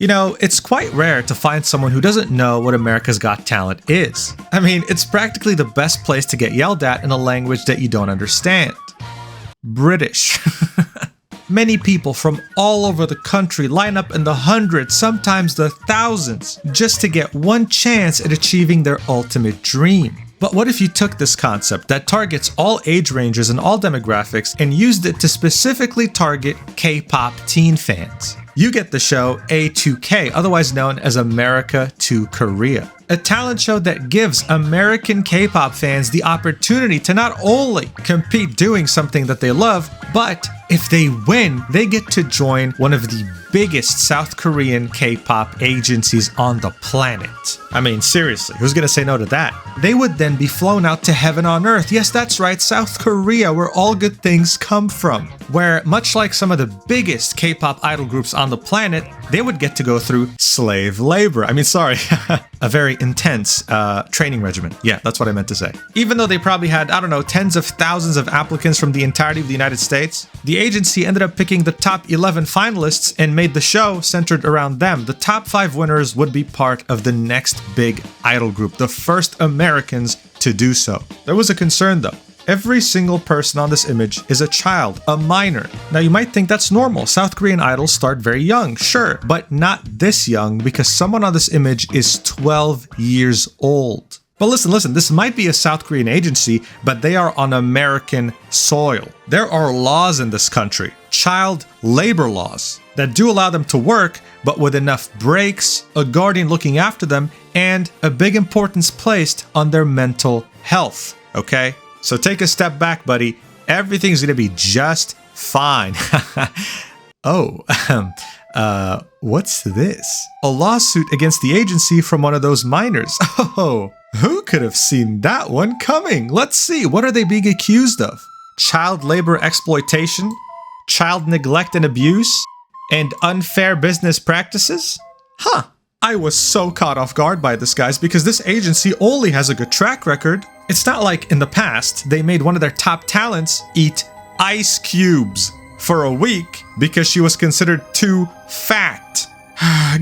You know, it's quite rare to find someone who doesn't know what America's Got Talent is. I mean, it's practically the best place to get yelled at in a language that you don't understand. British. Many people from all over the country line up in the hundreds, sometimes the thousands, just to get one chance at achieving their ultimate dream. But what if you took this concept that targets all age ranges and all demographics and used it to specifically target K-pop teen fans? You get the show A2K, otherwise known as America to Korea. A talent show that gives American K-pop fans the opportunity to not only compete doing something that they love, but if they win, they get to join one of the biggest South Korean K-pop agencies on the planet. I mean, seriously, who's gonna say no to that? They would then be flown out to heaven on earth. Yes, that's right, South Korea, where all good things come from. Where, much like some of the biggest K-pop idol groups on the planet, they would get to go through slave labor. I mean, sorry, a very intense training regimen. Yeah, that's what I meant to say. Even though they probably had, I don't know, tens of thousands of applicants from the entirety of the United States, the agency ended up picking the top 11 finalists and made the show centered around them. The top 5 winners would be part of the next big idol group, the first Americans to do so. There was a concern though. Every single person on this image is a child, a minor. Now you might think that's normal. South Korean idols start very young, sure, but not this young because someone on this image is 12 years old. But listen, this might be a South Korean agency, but they are on American soil. There are laws in this country, child labor laws, that do allow them to work, but with enough breaks, a guardian looking after them, and a big importance placed on their mental health, okay? So take a step back, buddy. Everything's gonna be just fine. What's this? A lawsuit against the agency from one of those minors. Oh, who could have seen that one coming? Let's see, what are they being accused of? Child labor exploitation, child neglect and abuse, and unfair business practices? Huh. I was so caught off guard by this, guys, because this agency only has a good track record. It's not like in the past, they made one of their top talents eat ice cubes for a week because she was considered too fat.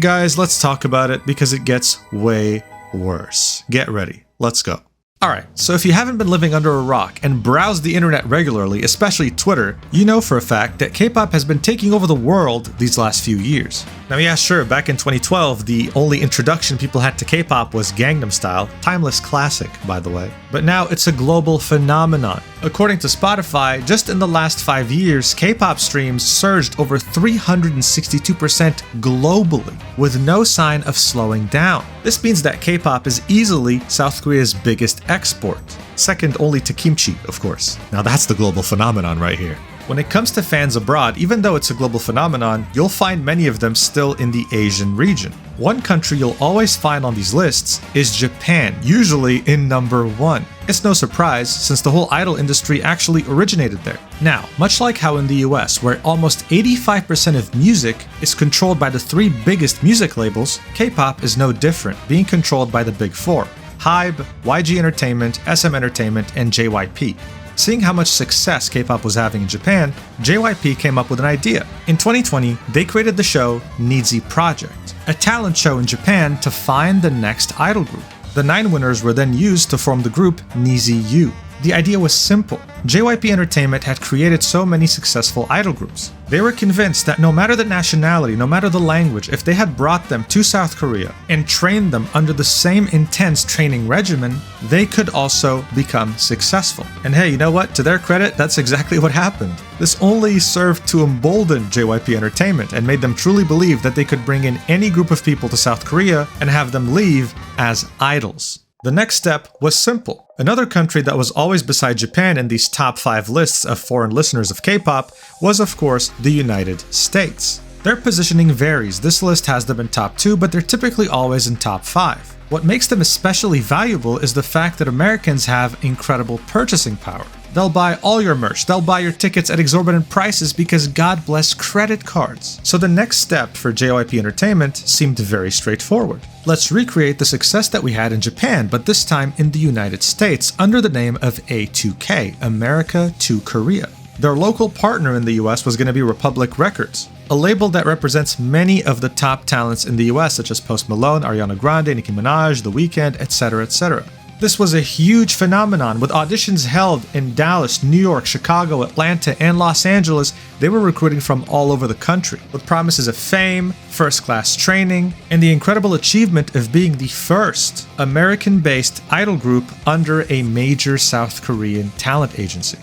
Guys, let's talk about it because it gets way worse. Get ready. Let's go. Alright, so if you haven't been living under a rock and browse the internet regularly, especially Twitter, you know for a fact that K-pop has been taking over the world these last few years. Now yeah, sure, back in 2012, the only introduction people had to K-pop was Gangnam Style, timeless classic, by the way. But now it's a global phenomenon. According to Spotify, just in the last 5 years, K-pop streams surged over 362% globally, with no sign of slowing down. This means that K-pop is easily South Korea's biggest export, second only to kimchi, of course. Now that's the global phenomenon right here. When it comes to fans abroad, even though it's a global phenomenon, you'll find many of them still in the Asian region. One country you'll always find on these lists is Japan, usually in number 1. It's no surprise, since the whole idol industry actually originated there. Now, much like how in the US, where almost 85% of music is controlled by the 3 biggest music labels, K-pop is no different, being controlled by the big 4. HYBE, YG Entertainment, SM Entertainment, and JYP. Seeing how much success K-pop was having in Japan, JYP came up with an idea. In 2020, they created the show Nizi Project, a talent show in Japan to find the next idol group. The 9 winners were then used to form the group Nizi U. The idea was simple. JYP Entertainment had created so many successful idol groups. They were convinced that no matter the nationality, no matter the language, if they had brought them to South Korea and trained them under the same intense training regimen, they could also become successful. And hey, you know what? To their credit, that's exactly what happened. This only served to embolden JYP Entertainment and made them truly believe that they could bring in any group of people to South Korea and have them leave as idols. The next step was simple. Another country that was always beside Japan in these top 5 lists of foreign listeners of K-pop was, of course, the United States. Their positioning varies. This list has them in top 2, but they're typically always in top 5. What makes them especially valuable is the fact that Americans have incredible purchasing power. They'll buy all your merch, they'll buy your tickets at exorbitant prices because God bless credit cards. So the next step for JYP Entertainment seemed very straightforward. Let's recreate the success that we had in Japan, but this time in the United States under the name of A2K, America to Korea. Their local partner in the US was going to be Republic Records. a label that represents many of the top talents in the US, such as Post Malone, Ariana Grande, Nicki Minaj, The Weeknd, etc., etc. This was a huge phenomenon, with auditions held in Dallas, New York, Chicago, Atlanta, and Los Angeles. They were recruiting from all over the country, with promises of fame, first-class training, and the incredible achievement of being the first American-based idol group under a major South Korean talent agency.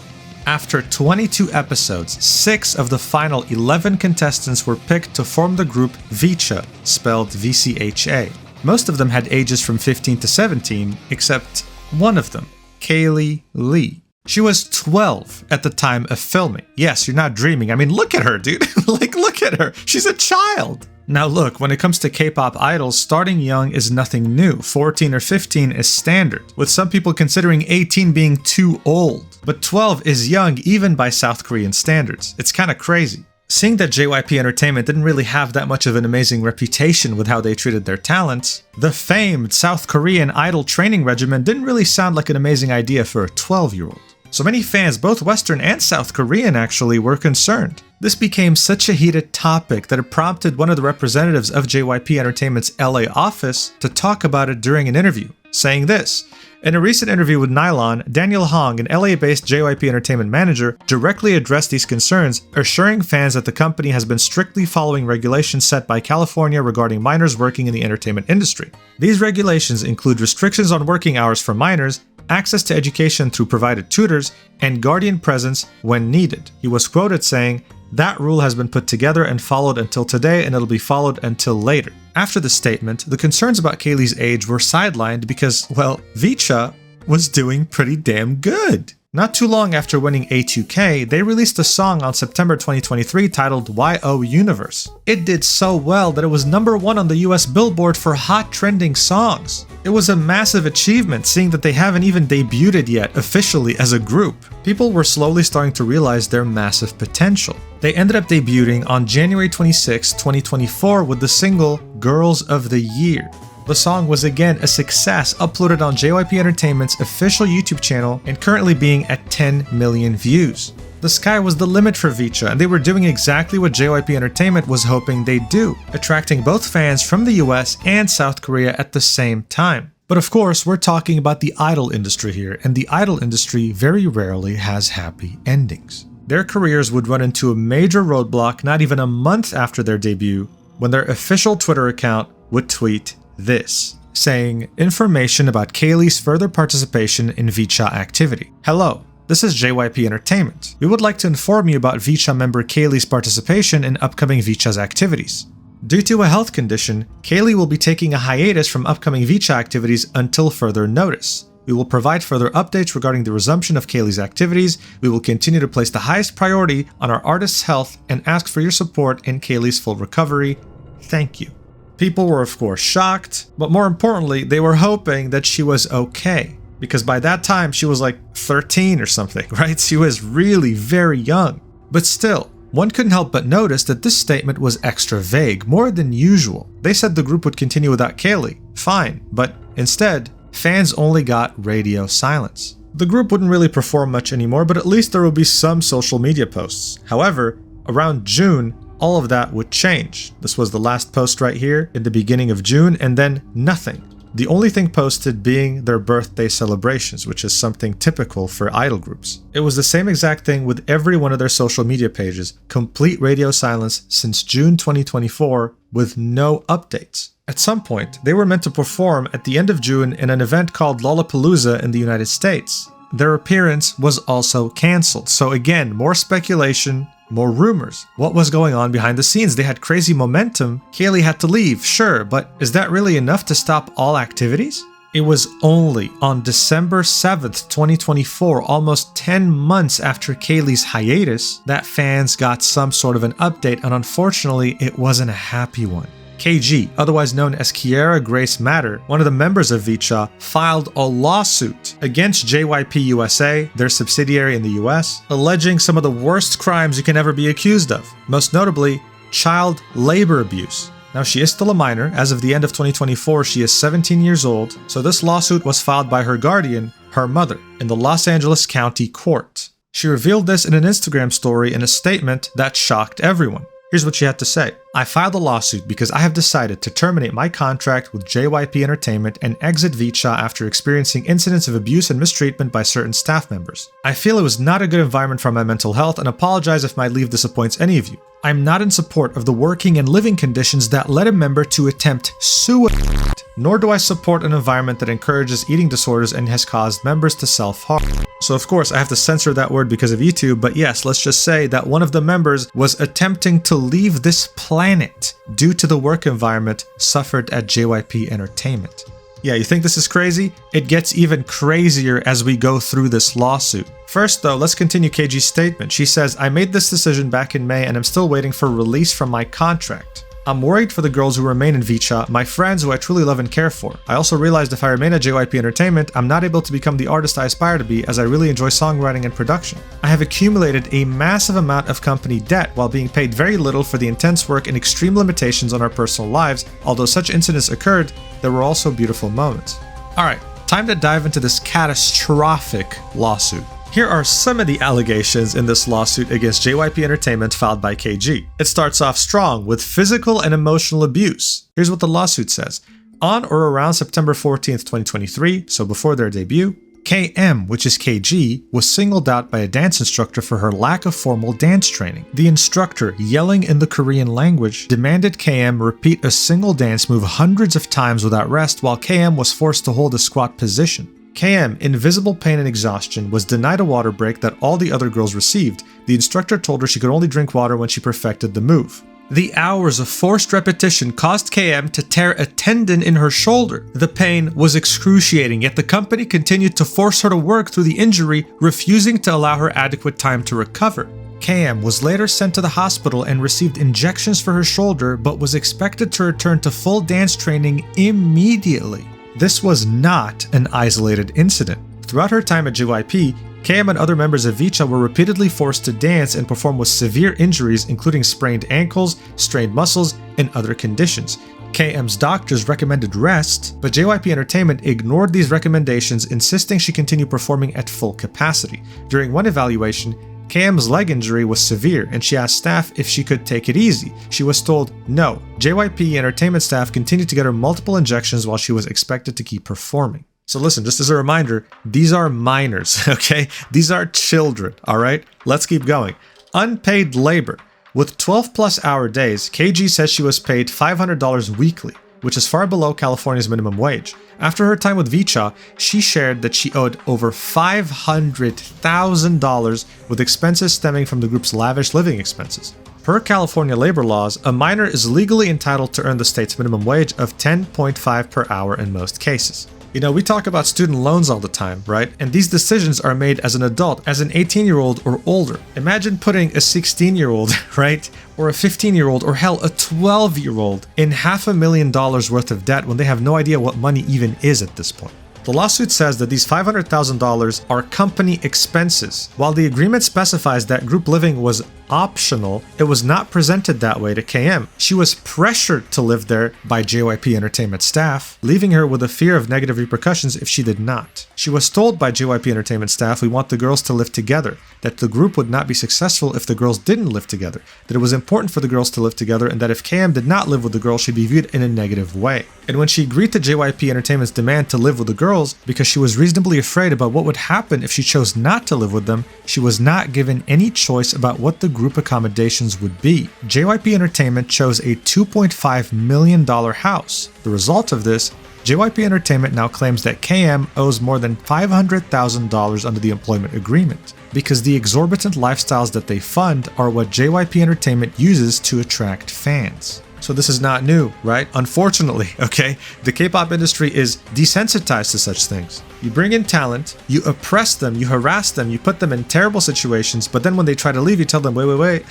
After 22 episodes, 6 of the final 11 contestants were picked to form the group VCHA, spelled VCHA. Most of them had ages from 15 to 17, except one of them, Kaylee Lee. She was 12 at the time of filming. Yes, you're not dreaming. I mean, look at her, dude. Look at her. She's a child. Now look, when it comes to K-pop idols, starting young is nothing new. 14 or 15 is standard, with some people considering 18 being too old. But 12 is young even by South Korean standards. It's kind of crazy. Seeing that JYP Entertainment didn't really have that much of an amazing reputation with how they treated their talents, the famed South Korean idol training regimen didn't really sound like an amazing idea for a 12-year-old. So many fans, both Western and South Korean actually, were concerned. This became such a heated topic that it prompted one of the representatives of JYP Entertainment's LA office to talk about it during an interview, saying this: "In a recent interview with Nylon, Daniel Hong, an LA-based JYP Entertainment manager, directly addressed these concerns, assuring fans that the company has been strictly following regulations set by California regarding minors working in the entertainment industry. These regulations include restrictions on working hours for minors, access to education through provided tutors, and guardian presence when needed." He was quoted saying, "That rule has been put together and followed until today, and it'll be followed until later." After the statement, the concerns about Kaylee's age were sidelined because, well, VCHA was doing pretty damn good. Not too long after winning A2K, they released a song on September 2023 titled YO Universe. It did so well that it was #1 on the US Billboard for Hot Trending Songs. It was a massive achievement, seeing that they haven't even debuted yet officially as a group. People were slowly starting to realize their massive potential. They ended up debuting on January 26, 2024 with the single Girls of the Year. The song was again a success, uploaded on JYP Entertainment's official YouTube channel and currently being at 10 million views. The sky was the limit for VCHA, and they were doing exactly what JYP Entertainment was hoping they'd do, attracting both fans from the US and South Korea at the same time. But of course, we're talking about the idol industry here, and the idol industry very rarely has happy endings. Their careers would run into a major roadblock not even a month after their debut, when their official Twitter account would tweet this, saying, "Information about Kaylee's further participation in VCHA activity. Hello, this is JYP Entertainment. We would like to inform you about VCHA member Kaylee's participation in upcoming VCHA's activities. Due to a health condition, Kaylee will be taking a hiatus from upcoming VCHA activities until further notice. We will provide further updates regarding the resumption of Kaylee's activities. We will continue to place the highest priority on our artist's health and ask for your support in Kaylee's full recovery. Thank you." People were of course shocked, but more importantly, they were hoping that she was okay. Because by that time, she was like 13 or something, right? She was really very young. But still, one couldn't help but notice that this statement was extra vague, more than usual. They said the group would continue without Kaylee, fine, but instead, fans only got radio silence. The group wouldn't really perform much anymore, but at least there would be some social media posts. However, around June, all of that would change. This was the last post right here in the beginning of June, and then nothing. The only thing posted being their birthday celebrations, which is something typical for idol groups. It was the same exact thing with every one of their social media pages, complete radio silence since June 2024 with no updates. At some point, they were meant to perform at the end of June in an event called Lollapalooza in the United States. Their appearance was also cancelled, so again, more speculation, more rumors. What was going on behind the scenes? They had crazy momentum. Kaylee had to leave, sure, but is that really enough to stop all activities? It was only on December 7th, 2024, almost 10 months after Kaylee's hiatus, that fans got some sort of an update, and unfortunately, it wasn't a happy one. KG, otherwise known as Kiara Grace Matter, one of the members of VCHA, filed a lawsuit against JYP USA, their subsidiary in the US, alleging some of the worst crimes you can ever be accused of, most notably child labor abuse. Now, she is still a minor. As of the end of 2024, she is 17 years old, so this lawsuit was filed by her guardian, her mother, in the Los Angeles County Court. She revealed this in an Instagram story in a statement that shocked everyone. Here's what she had to say. I filed a lawsuit because I have decided to terminate my contract with JYP Entertainment and exit VCHA after experiencing incidents of abuse and mistreatment by certain staff members. I feel it was not a good environment for my mental health and apologize if my leave disappoints any of you. I'm not in support of the working and living conditions that led a member to attempt suicide, nor do I support an environment that encourages eating disorders and has caused members to self-harm. So of course I have to censor that word because of YouTube, but yes, let's just say that one of the members was attempting to leave this planet due to the work environment suffered at JYP Entertainment. Yeah, you think this is crazy? It gets even crazier as we go through this lawsuit. First though, let's continue KG's statement. She says, I made this decision back in May and I'm still waiting for release from my contract. I'm worried for the girls who remain in VCHA, my friends who I truly love and care for. I also realized if I remain at JYP Entertainment, I'm not able to become the artist I aspire to be as I really enjoy songwriting and production. I have accumulated a massive amount of company debt while being paid very little for the intense work and extreme limitations on our personal lives. Although such incidents occurred, there were also beautiful moments. Alright, time to dive into this catastrophic lawsuit. Here are some of the allegations in this lawsuit against JYP Entertainment filed by KG. It starts off strong with physical and emotional abuse. Here's what the lawsuit says. On or around September 14th, 2023, so before their debut, KM, which is KG, was singled out by a dance instructor for her lack of formal dance training. The instructor, yelling in the Korean language, demanded KM repeat a single dance move hundreds of times without rest while KM was forced to hold a squat position. KM, in visible pain and exhaustion, was denied a water break that all the other girls received. The instructor told her she could only drink water when she perfected the move. The hours of forced repetition caused KM to tear a tendon in her shoulder. The pain was excruciating, yet the company continued to force her to work through the injury, refusing to allow her adequate time to recover. KM was later sent to the hospital and received injections for her shoulder, but was expected to return to full dance training immediately. This was not an isolated incident. Throughout her time at JYP, KM and other members of VCHA were repeatedly forced to dance and perform with severe injuries including sprained ankles, strained muscles, and other conditions. KM's doctors recommended rest, but JYP Entertainment ignored these recommendations, insisting she continue performing at full capacity. During one evaluation, KM's leg injury was severe and she asked staff if she could take it easy. She was told no. JYP Entertainment staff continued to get her multiple injections while she was expected to keep performing. So listen, just as a reminder, these are minors, okay? These are children, alright? Let's keep going. Unpaid labor. With 12+ hour days, KG says she was paid $500 weekly, which is far below California's minimum wage. After her time with VCHA, she shared that she owed over $500,000 with expenses stemming from the group's lavish living expenses. Per California labor laws, a minor is legally entitled to earn the state's minimum wage of $10.5 per hour in most cases. You know, we talk about student loans all the time, right? And these decisions are made as an adult, as an 18-year-old or older. Imagine putting a 16-year-old, right? Or a 15-year-old, or hell, a 12-year-old in $500,000 worth of debt when they have no idea what money even is at this point. The lawsuit says that these $500,000 are company expenses. While the agreement specifies that group living was optional, it was not presented that way to KM. She was pressured to live there by JYP Entertainment staff, leaving her with a fear of negative repercussions if she did not. She was told by JYP Entertainment staff, we want the girls to live together, that the group would not be successful if the girls didn't live together, that it was important for the girls to live together, and that if KM did not live with the girls, she'd be viewed in a negative way. And when she agreed to JYP Entertainment's demand to live with the girls, because she was reasonably afraid about what would happen if she chose not to live with them, she was not given any choice about what the group accommodations would be. JYP Entertainment chose a $2.5 million house. The result of this, JYP Entertainment now claims that KM owes more than $500,000 under the employment agreement, because the exorbitant lifestyles that they fund are what JYP Entertainment uses to attract fans. So this is not new, right? Unfortunately, okay? The K-pop industry is desensitized to such things. You bring in talent, you oppress them, you harass them, you put them in terrible situations, but then when they try to leave, you tell them, wait,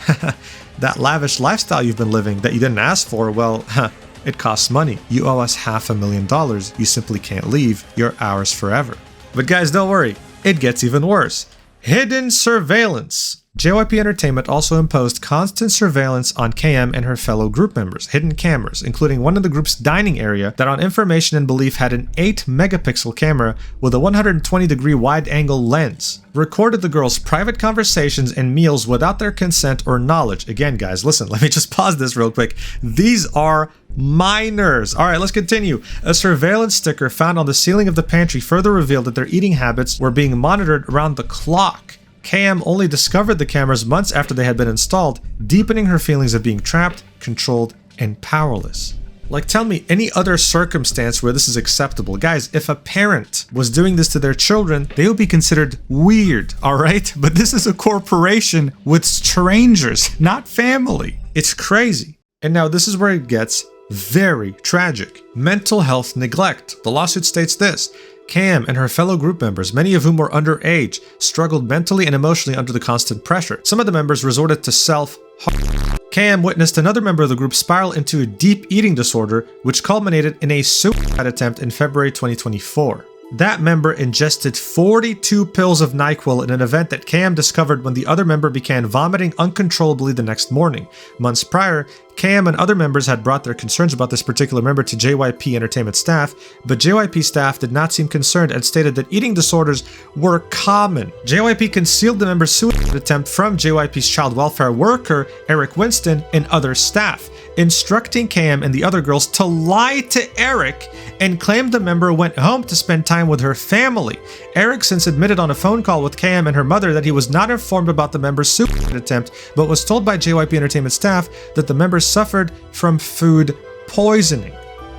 that lavish lifestyle you've been living that you didn't ask for, well, it costs money. You owe us $500,000. You simply can't leave. You're ours forever. But guys, don't worry. It gets even worse. Hidden surveillance. JYP Entertainment also imposed constant surveillance on KM and her fellow group members, hidden cameras, including one in the group's dining area that on information and belief had an 8-megapixel camera with a 120-degree wide-angle lens. Recorded the girls' private conversations and meals without their consent or knowledge. Again, guys, listen, let me just pause this real quick. These are minors. All right, let's continue. A surveillance sticker found on the ceiling of the pantry further revealed that their eating habits were being monitored around the clock. KM only discovered the cameras months after they had been installed, deepening her feelings of being trapped, controlled, and powerless. Like, tell me any other circumstance where this is acceptable. Guys, if a parent was doing this to their children, they would be considered weird, all right? But this is a corporation with strangers, not family. It's crazy. And now this is where it gets very tragic. Mental health neglect. The lawsuit states this: KM and her fellow group members, many of whom were underage, struggled mentally and emotionally under the constant pressure. Some of the members resorted to self-harm. KM witnessed another member of the group spiral into a deep eating disorder, which culminated in a suicide attempt in February 2024. That member ingested 42 pills of NyQuil in an event that KM discovered when the other member began vomiting uncontrollably the next morning. Months prior, KM and other members had brought their concerns about this particular member to JYP Entertainment staff, but JYP staff did not seem concerned and stated that eating disorders were common. JYP concealed the member's suicide attempt from JYP's child welfare worker, Eric Winston, and other staff, instructing KM and the other girls to lie to Eric and claimed the member went home to spend time with her family. Eric since admitted on a phone call with KM and her mother that he was not informed about the member's suicide attempt, but was told by JYP Entertainment staff that the member suffered from food poisoning.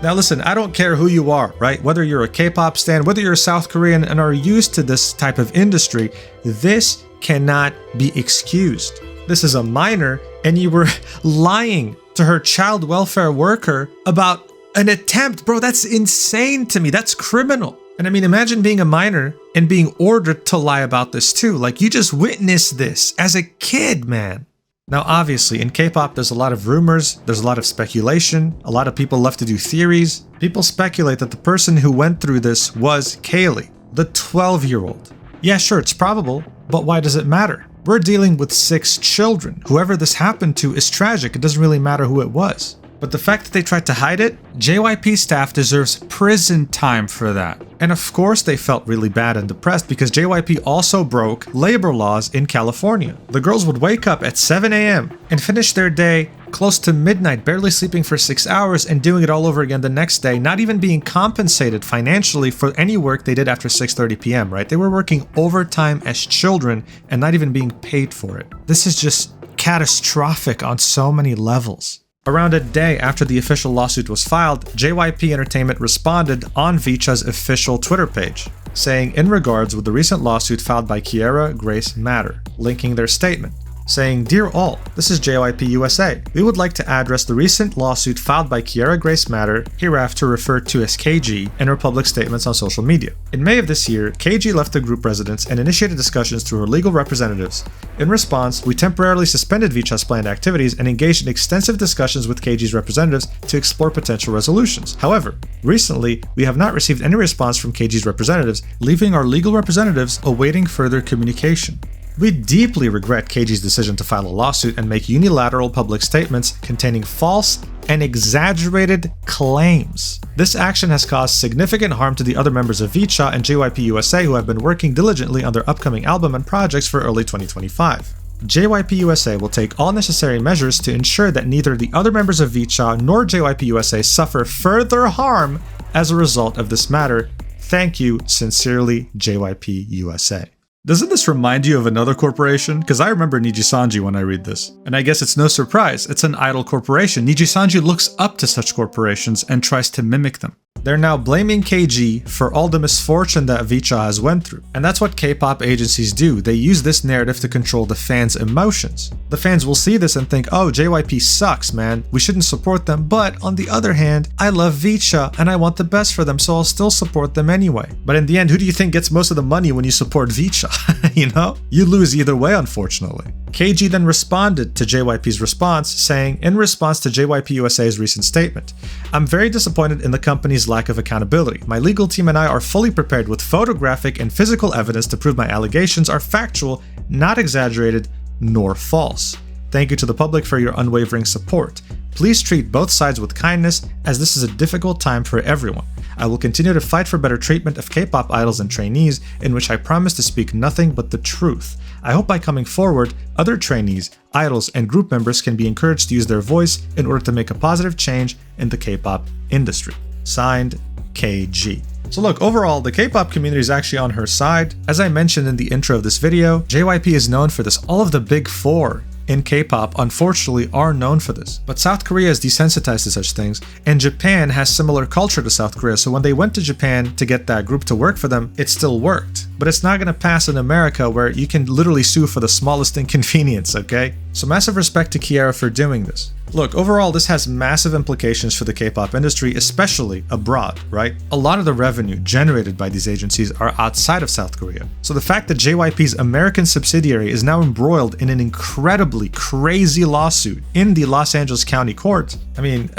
Now listen, I don't care who you are, right? Whether you're a K-pop stan, whether you're South Korean and are used to this type of industry, this cannot be excused. This is a minor and you were lying to her child welfare worker about an attempt. Bro, that's insane to me. That's criminal. And I mean, imagine being a minor and being ordered to lie about this too. Like, you just witnessed this as a kid, man. Now, obviously, in K-pop, there's a lot of rumors, there's a lot of speculation, a lot of people love to do theories. People speculate that the person who went through this was Kaylee, the 12-year-old. Yeah, sure, it's probable, but why does it matter? We're dealing with 6 children. Whoever this happened to is tragic. It doesn't really matter who it was. But the fact that they tried to hide it, JYP staff deserves prison time for that. And of course they felt really bad and depressed because JYP also broke labor laws in California. The girls would wake up at 7 a.m. and finish their day close to midnight, barely sleeping for 6 hours and doing it all over again the next day, not even being compensated financially for any work they did after 6:30 p.m., right? They were working overtime as children and not even being paid for it. This is just catastrophic on so many levels. Around a day after the official lawsuit was filed, JYP Entertainment responded on VCHA's official Twitter page, saying in regards with the recent lawsuit filed by Kiera Grace Matter, linking their statement, saying, "Dear all, this is JYP USA. We would like to address the recent lawsuit filed by Kiera Grace Matter, hereafter referred to as KG, in her public statements on social media. In May of this year, KG left the group residence and initiated discussions through her legal representatives. In response, we temporarily suspended VCHA's planned activities and engaged in extensive discussions with KG's representatives to explore potential resolutions. However, recently, we have not received any response from KG's representatives, leaving our legal representatives awaiting further communication. We deeply regret KG's decision to file a lawsuit and make unilateral public statements containing false and exaggerated claims. This action has caused significant harm to the other members of VCHA and JYP USA who have been working diligently on their upcoming album and projects for early 2025. JYP USA will take all necessary measures to ensure that neither the other members of VCHA nor JYP USA suffer further harm as a result of this matter. Thank you, sincerely, JYP USA." Doesn't this remind you of another corporation? Because I remember Nijisanji when I read this. And I guess it's no surprise, it's an idol corporation. Nijisanji looks up to such corporations and tries to mimic them. They're now blaming KG for all the misfortune that VCHA has went through. And that's what K-pop agencies do. They use this narrative to control the fans' emotions. The fans will see this and think, oh, JYP sucks, man. We shouldn't support them. But on the other hand, I love VCHA and I want the best for them, so I'll still support them anyway. But in the end, who do you think gets most of the money when you support VCHA? You know? You lose either way, unfortunately. KG then responded to JYP's response, saying, in response to JYP USA's recent statement, "I'm very disappointed in the company's lack of accountability. My legal team and I are fully prepared with photographic and physical evidence to prove my allegations are factual, not exaggerated nor false. Thank you to the public for your unwavering support. Please treat both sides with kindness, as this is a difficult time for everyone. I will continue to fight for better treatment of K-pop idols and trainees, in which I promise to speak nothing but the truth. I hope by coming forward, other trainees, idols, and group members can be encouraged to use their voice in order to make a positive change in the K-pop industry. Signed, KG. So look, overall, the K-pop community is actually on her side. As I mentioned in the intro of this video, JYP is known for this. All of the big four in K-pop, unfortunately, are known for this. But South Korea is desensitized to such things, and Japan has similar culture to South Korea, so when they went to Japan to get that group to work for them, it still worked. But it's not gonna pass in America, where you can literally sue for the smallest inconvenience, okay? So massive respect to Kiara for doing this. Look, overall, this has massive implications for the K-pop industry, especially abroad, right? A lot of the revenue generated by these agencies are outside of South Korea. So the fact that JYP's American subsidiary is now embroiled in an incredibly crazy lawsuit in the Los Angeles County Court, I mean,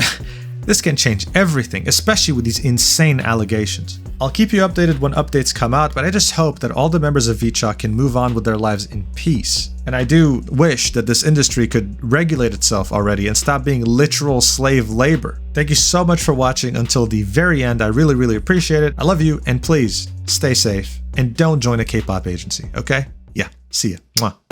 this can change everything, especially with these insane allegations. I'll keep you updated when updates come out, but I just hope that all the members of VCHA can move on with their lives in peace. And I do wish that this industry could regulate itself already and stop being literal slave labor. Thank you so much for watching until the very end. I really appreciate it. I love you, and please stay safe and don't join a K-pop agency, okay? Yeah, see ya. Mwah.